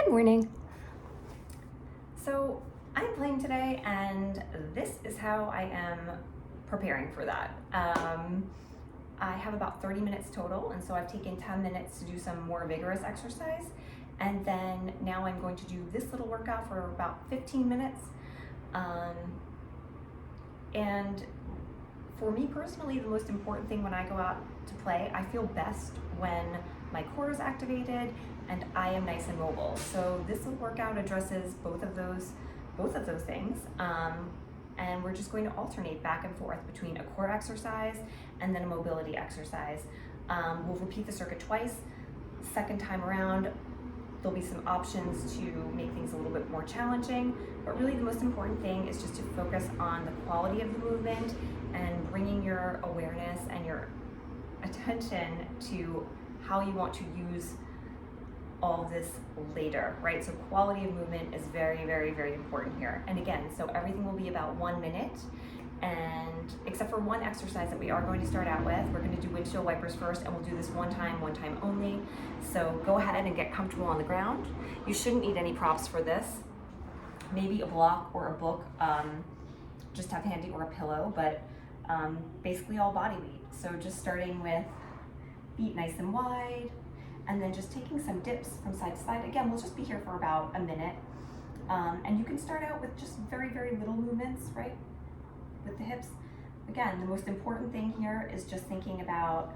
Good morning. So I'm playing today, and this is how I am preparing for that. I have about 30 minutes total, and so I've taken 10 minutes to do some more vigorous exercise, and then now I'm going to do this little workout for about 15 minutes. And for me personally, the most important thing when I go out to play, I feel best when my core is activated and I am nice and mobile. So this little workout addresses both of those things. And we're just going to alternate back and forth between a core exercise and then a mobility exercise. We'll repeat the circuit twice. Second time around, there'll be some options to make things a little bit more challenging, but really the most important thing is just to focus on the quality of the movement and bringing your awareness and your attention to how you want to use all this later, right? So quality of movement is very, very, very important here. And again, so everything will be about 1 minute, and except for one exercise that we are going to start out with. We're going to do windshield wipers first, and we'll do this one time only. So go ahead and get comfortable on the ground. You shouldn't need any props for this. Maybe a block or a book, just have handy, or a pillow, but basically all body weight. So just starting with feet nice and wide, and then just taking some dips from side to side. Again, we'll just be here for about a minute. And you can start out with just very, very little movements, right? With the hips. Again, the most important thing here is just thinking about,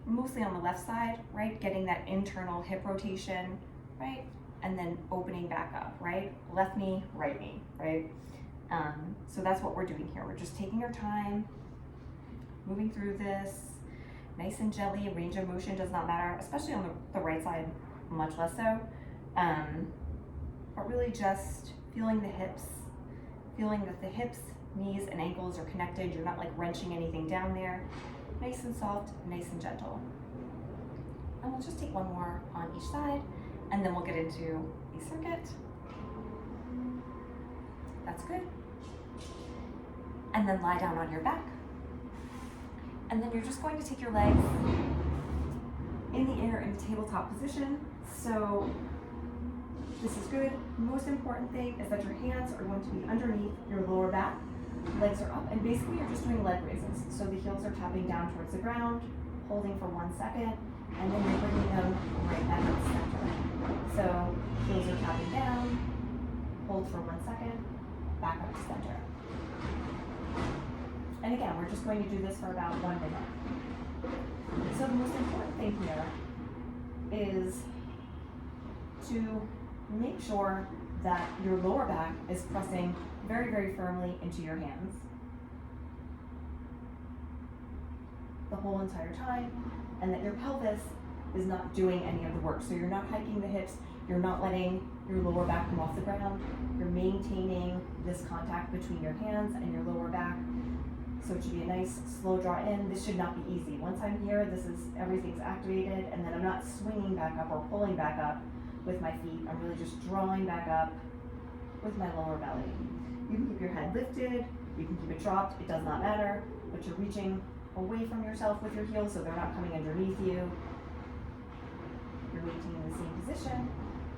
mostly on the left side, right? Getting that internal hip rotation, right? And then opening back up, right? Left knee, right knee, right? So that's what we're doing here. We're just taking our time, moving through this, nice and gently. Range of motion does not matter, especially on the right side, much less so. But really just feeling the hips, feeling that the hips, knees, and ankles are connected. You're not like wrenching anything down there. Nice and soft, nice and gentle. And we'll just take one more on each side, and then we'll get into a circuit. That's good. And then lie down on your back. And then you're just going to take your legs in the air in tabletop position. So this is good. Most important thing is that your hands are going to be underneath your lower back. Legs are up, and basically you're just doing leg raises. So the heels are tapping down towards the ground, holding for 1 second, and then you're bringing them right back to the center. So heels are tapping down, hold for 1 second, back up to center. And again, we're just going to do this for about 1 minute. So the most important thing here is to make sure that your lower back is pressing very, very firmly into your hands the whole entire time, and that your pelvis is not doing any of the work. So you're not hiking the hips, you're not letting your lower back come off the ground, you're maintaining this contact between your hands and your lower back. So it should be a nice slow draw in. This should not be easy. Once I'm here, everything's activated, and then I'm not swinging back up or pulling back up with my feet. I'm really just drawing back up with my lower belly. You can keep your head lifted, you can keep it dropped, it does not matter, but you're reaching away from yourself with your heels so they're not coming underneath you. You're maintaining the same position,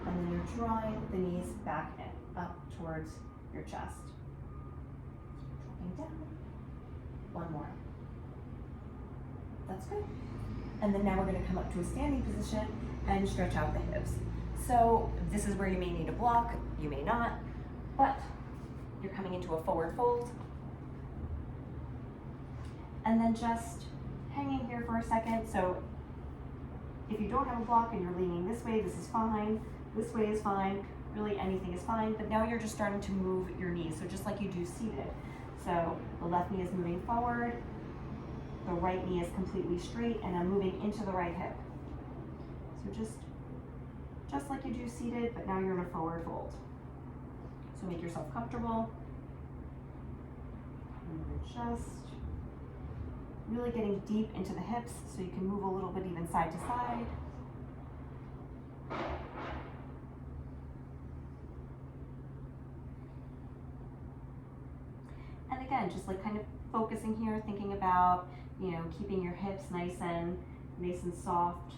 and then you're drawing the knees back and up towards your chest. Dropping down. One more. That's good. And then now we're going to come up to a standing position and stretch out the hips. So this is where you may need a block, you may not, but you're coming into a forward fold. And then just hanging here for a second. So if you don't have a block and you're leaning this way, this is fine. This way is fine. Really anything is fine. But now you're just starting to move your knees. So just like you do seated. So the left knee is moving forward, the right knee is completely straight, and I'm moving into the right hip. So just like you do seated, but now you're in a forward fold. So make yourself comfortable. And you're just really getting deep into the hips so you can move a little bit even side to side. And again, just like kind of focusing here, thinking about, keeping your hips nice and soft.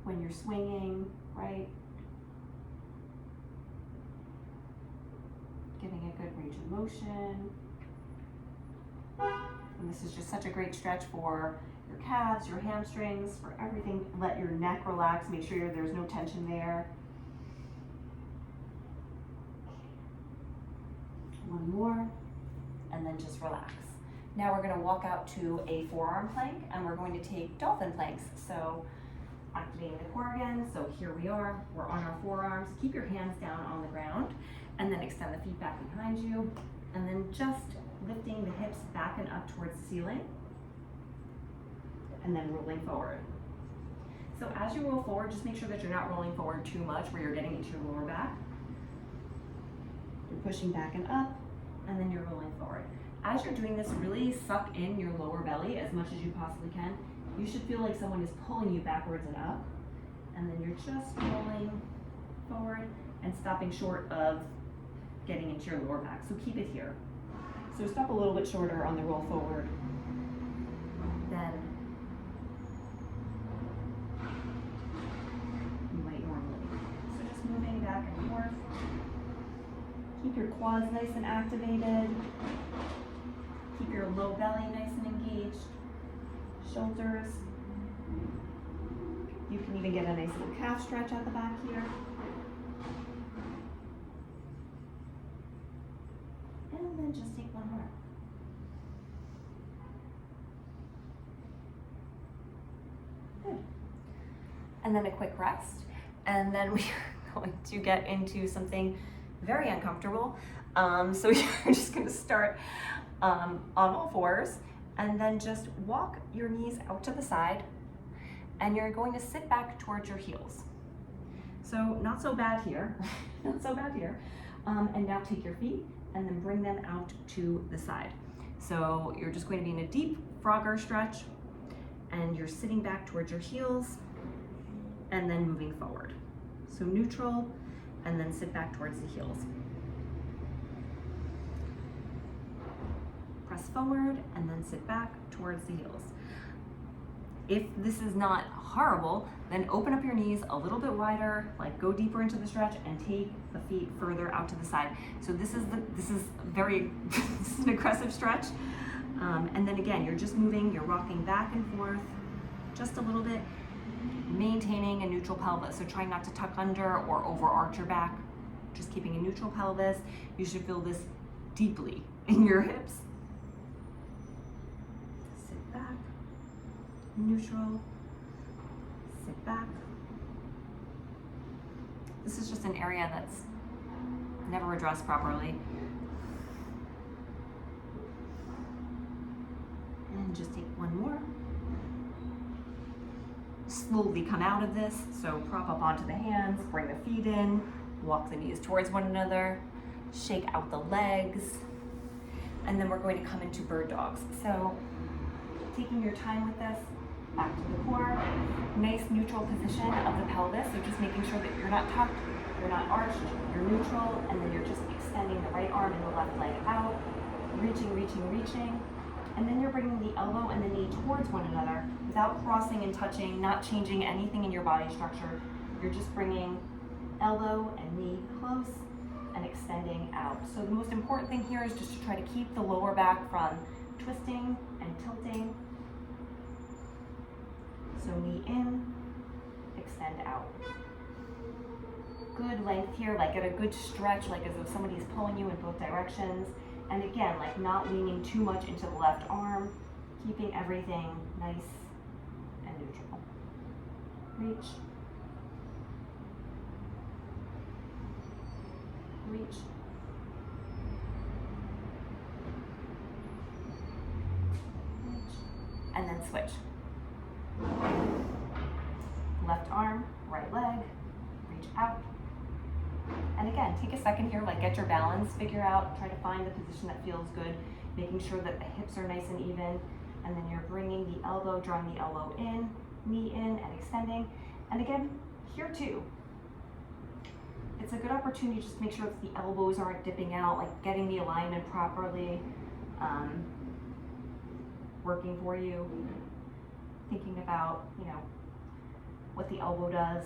when you're swinging, right? Getting a good range of motion. And this is just such a great stretch for your calves, your hamstrings, for everything. Let your neck relax, make sure there's no tension there. One more, and then just relax. Now we're gonna walk out to a forearm plank, and we're going to take dolphin planks. So activating the core again. So here we are, we're on our forearms. Keep your hands down on the ground, and then extend the feet back behind you, and then just lifting the hips back and up towards the ceiling, and then rolling forward. So as you roll forward, just make sure that you're not rolling forward too much where you're getting into your lower back. You're pushing back and up, and then you're rolling forward. As you're doing this, really suck in your lower belly as much as you possibly can. You should feel like someone is pulling you backwards and up, and then you're just rolling forward and stopping short of getting into your lower back. So keep it here. So stop a little bit shorter on the roll forward than you might normally. So just moving back and forth. Keep your quads nice and activated. Keep your low belly nice and engaged. Shoulders. You can even get a nice little calf stretch at the back here. And then just take one more. Good. And then a quick rest. And then we are going to get into something very uncomfortable. So you're just going to start on all fours, and then just walk your knees out to the side, and you're going to sit back towards your heels. So not so bad here, not so bad here. And now take your feet and then bring them out to the side. So you're just going to be in a deep Frogger stretch, and you're sitting back towards your heels and then moving forward. So neutral, and then sit back towards the heels. Press forward and then sit back towards the heels. If this is not horrible, then open up your knees a little bit wider, like go deeper into the stretch and take the feet further out to the side. So this is very this is an aggressive stretch. And then again, you're just moving, you're rocking back and forth just a little bit, maintaining a neutral pelvis. So trying not to tuck under or overarch your back, just keeping a neutral pelvis. You should feel this deeply in your hips. Sit back, neutral, sit back. This is just an area that's never addressed properly. And just take one more. Slowly come out of this. So prop up onto the hands, bring the feet in, walk the knees towards one another, shake out the legs, and then we're going to come into bird dogs. So taking your time with this, back to the core, nice neutral position of the pelvis. So just making sure that you're not tucked, you're not arched, you're neutral, and then you're just extending the right arm and the left leg out, reaching, reaching, reaching. And then you're bringing the elbow and the knee towards one another without crossing and touching, not changing anything in your body structure. You're just bringing elbow and knee close and extending out. So the most important thing here is just to try to keep the lower back from twisting and tilting. So knee in, extend out. Good length here, like get a good stretch, like as if somebody's pulling you in both directions. And again, like not leaning too much into the left arm, keeping everything nice and neutral. Reach. Reach. Reach. And then switch. Left arm, right leg, reach out. And again, take a second here, like get your balance, figure out, try to find the position that feels good, making sure that the hips are nice and even, and then you're bringing the elbow, drawing the elbow in, knee in, and extending. And again, here too, it's a good opportunity just to make sure that the elbows aren't dipping out, like getting the alignment properly, working for you, thinking about, what the elbow does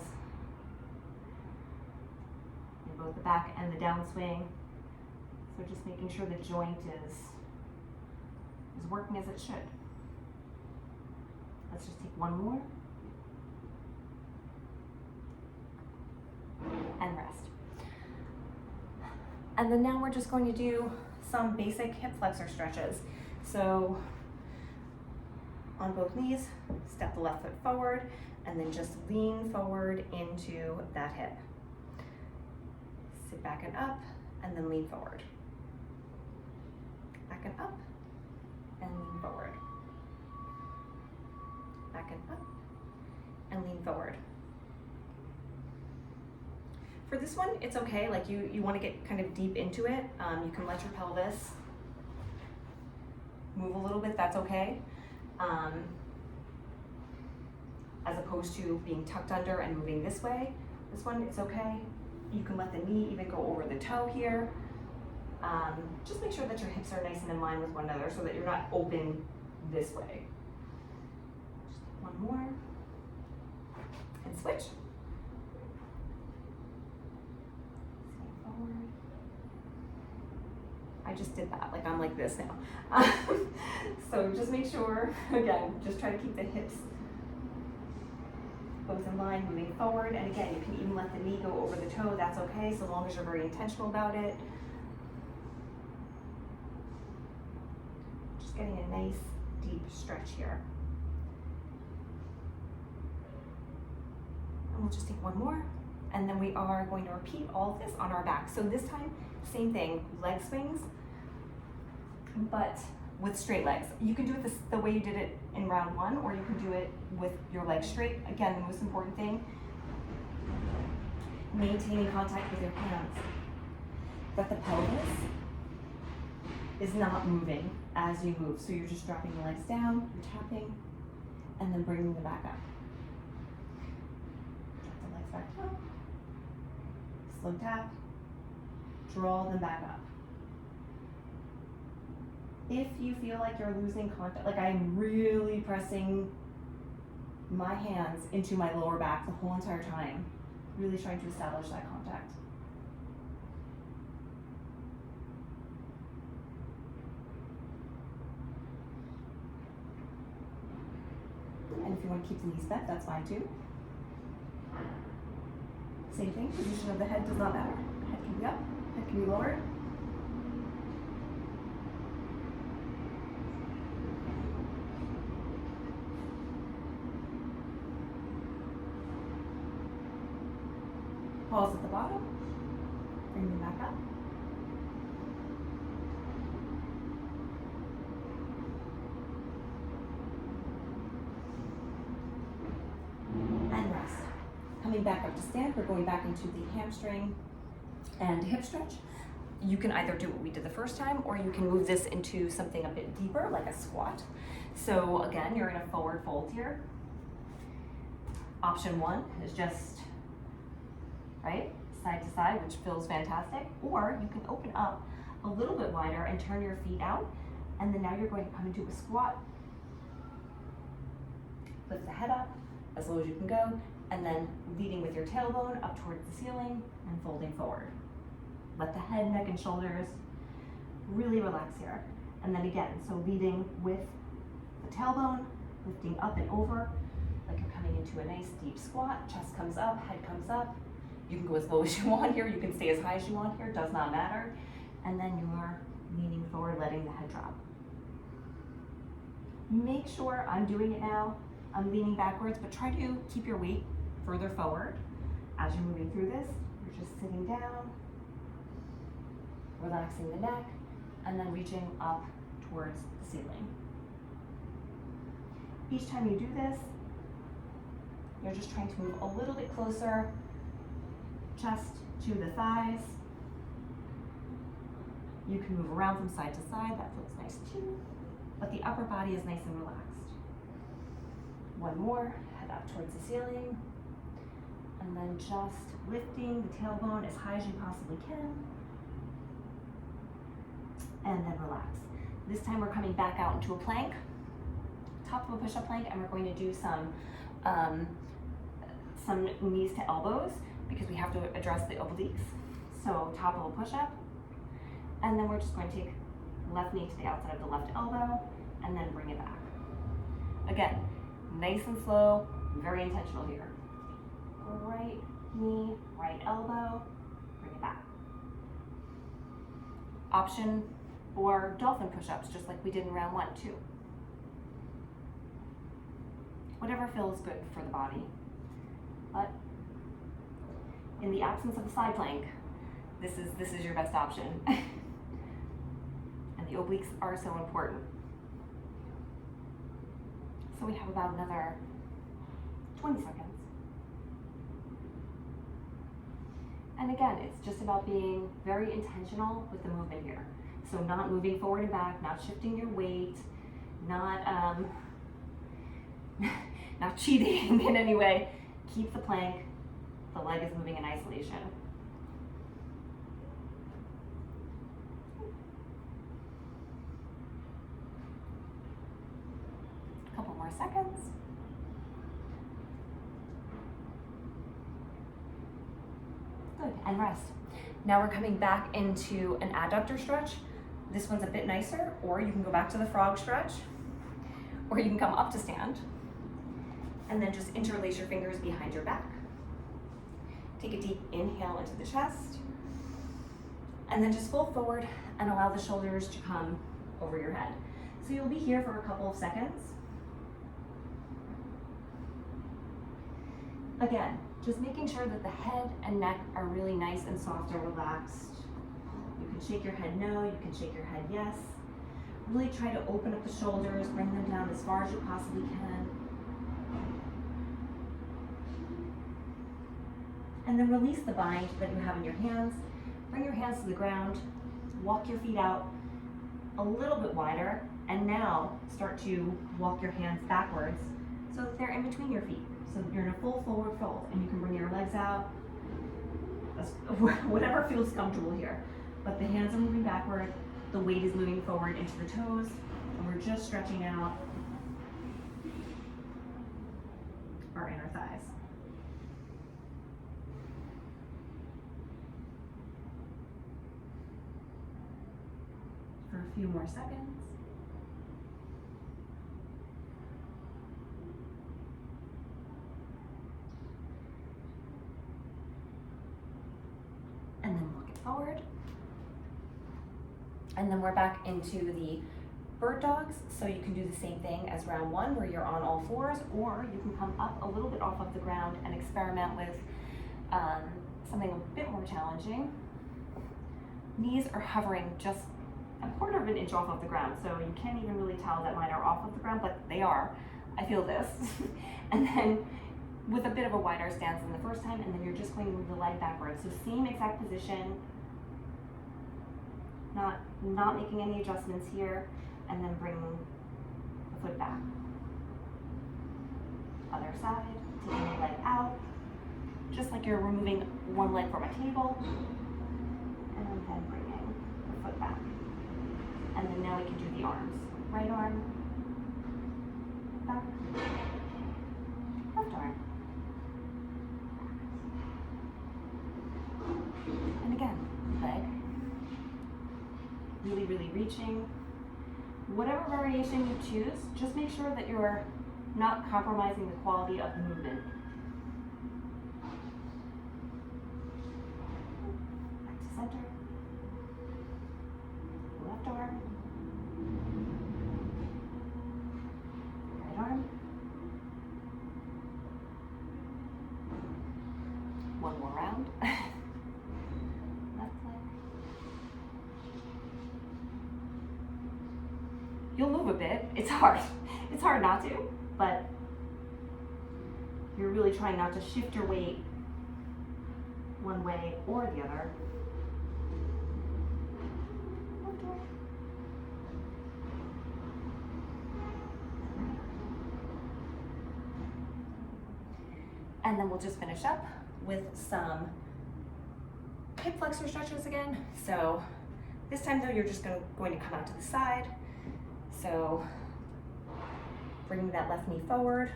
in both the back and the downswing. So just making sure the joint is working as it should. Let's just take one more. And rest. And then now we're just going to do some basic hip flexor stretches. So on both knees, step the left foot forward, and then just lean forward into that hip. Sit back and up, and then lean forward. Back and up, and lean forward. Back and up, and lean forward. For this one, it's okay, like you want to get kind of deep into it. You can let your pelvis move a little bit, that's okay. As opposed to being tucked under and moving this way. This one, it's okay. You can let the knee even go over the toe here. Just make sure that your hips are nice and in line with one another so that you're not open this way. Just one more. And switch. I just did that, like I'm like this now. So just make sure, again, just try to keep the hips both in line, moving forward. And again, you can even let the knee go over the toe, that's okay, so long as you're very intentional about it. Just getting a nice deep stretch here. And we'll just take one more. And then we are going to repeat all of this on our back. So this time, same thing, leg swings, but with straight legs. You can do it the way you did it in round one, or you can do it with your legs straight. Again, the most important thing, maintaining contact with your hands. But the pelvis is not moving as you move. So you're just dropping the legs down, you're tapping, and then bringing them back up. Drop the legs back down. Slow tap, draw them back up. If you feel like you're losing contact, like I'm really pressing my hands into my lower back the whole entire time, really trying to establish that contact. And if you want to keep the knees bent, that's fine too. Same thing, position of the head does not matter. Head can be up, head can be lowered. Pause at the bottom, bring them back up. And rest. Coming back up to stand, we're going back into the hamstring and hip stretch. You can either do what we did the first time, or you can move this into something a bit deeper, like a squat. So again, you're in a forward fold here. Option one is just, right, side to side, which feels fantastic. Or you can open up a little bit wider and turn your feet out, and then now you're going to come into a squat. Lift the head up as low as you can go, and then leading with your tailbone up towards the ceiling and folding forward. Let the head, neck, and shoulders really relax here. And then again, so leading with the tailbone, lifting up and over, like you're coming into a nice deep squat. Chest comes up, head comes up. You can go as low as you want here. You can stay as high as you want here, does not matter. And then you are leaning forward, letting the head drop. Make sure, I'm doing it now, I'm leaning backwards, but try to keep your weight further forward as you're moving through this. You're just sitting down, relaxing the neck, and then reaching up towards the ceiling. Each time you do this, you're just trying to move a little bit closer, chest to the thighs. You can move around from side to side, that feels nice too, but the upper body is nice and relaxed. One more, head up towards the ceiling, and then just lifting the tailbone as high as you possibly can, and then relax. This time we're coming back out into a plank, top of a push-up plank, and we're going to do some some knees to elbows because we have to address the obliques. So top of a push-up, and then we're just going to take left knee to the outside of the left elbow and then bring it back. Again, nice and slow, very intentional here. Right knee, right elbow, bring it back. Option for dolphin push-ups, just like we did in round 1 too. Whatever feels good for the body. But in the absence of a side plank, this is your best option. And the obliques are so important. So we have about another 20 seconds. And again, it's just about being very intentional with the movement here. So not moving forward and back, not shifting your weight, not not cheating in any way. Keep the plank, the leg is moving in isolation. A couple more seconds. Good, and rest. Now we're coming back into an adductor stretch. This one's a bit nicer, or you can go back to the frog stretch, or you can come up to stand, and then just interlace your fingers behind your back. Take a deep inhale into the chest, and then just fold forward and allow the shoulders to come over your head. So you'll be here for a couple of seconds. Again, just making sure that the head and neck are really nice and soft and relaxed. You can shake your head no, you can shake your head yes. Really try to open up the shoulders, bring them down as far as you possibly can. And then release the bind that you have in your hands. Bring your hands to the ground, walk your feet out a little bit wider, and now start to walk your hands backwards so that they're in between your feet. So you're in a full forward fold, and you can bring your legs out, whatever feels comfortable here. But the hands are moving backward, the weight is moving forward into the toes, and we're just stretching out our inner thighs. For a few more seconds. And then walk it forward. And then we're back into the bird dogs. So you can do the same thing as round 1 where you're on all fours, or you can come up a little bit off of the ground and experiment with something a bit more challenging. Knees are hovering just a quarter of an inch off of the ground, so you can't even really tell that mine are off of the ground, but they are. I feel this. And then with a bit of a wider stance than the first time, and then you're just going to move the leg backwards. So same exact position, not making any adjustments here, and then bring the foot back. Other side, taking the leg out, just like you're removing one leg from a table, and then bringing the foot back. And then now we can do the arms. Right arm, back, left arm. And again, leg, really, really reaching. Whatever variation you choose, just make sure that you're not compromising the quality of the movement. Back to center. Left arm. Right arm. One more round. Left leg. You'll move a bit. It's hard. It's hard not to, but you're really trying not to shift your weight one way or the other. And then we'll just finish up with some hip flexor stretches again. So this time though, you're just going to come out to the side. So bringing that left knee forward,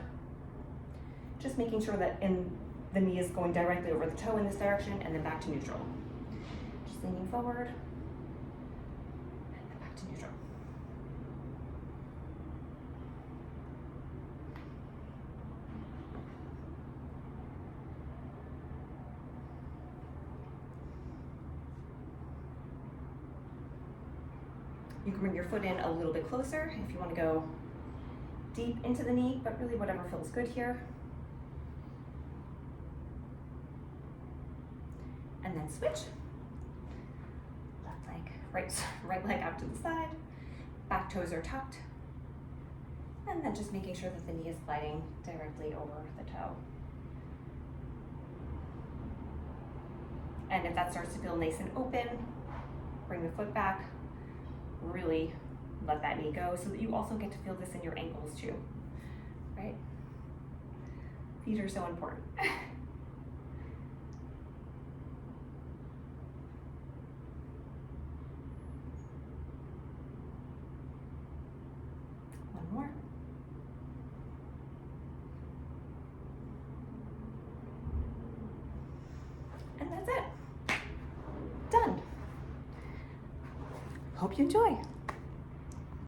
just making sure that in the knee is going directly over the toe in this direction and then back to neutral. Just leaning forward and then back to neutral. You can bring your foot in a little bit closer if you want to go deep into the knee, but really whatever feels good here. And then switch. Left leg, right leg out to the side. Back toes are tucked. And then just making sure that the knee is gliding directly over the toe. And if that starts to feel nice and open, bring the foot back. Really let that knee go so that you also get to feel this in your ankles too, right? Feet are so important. One more. And that's it. Done. Hope you enjoy.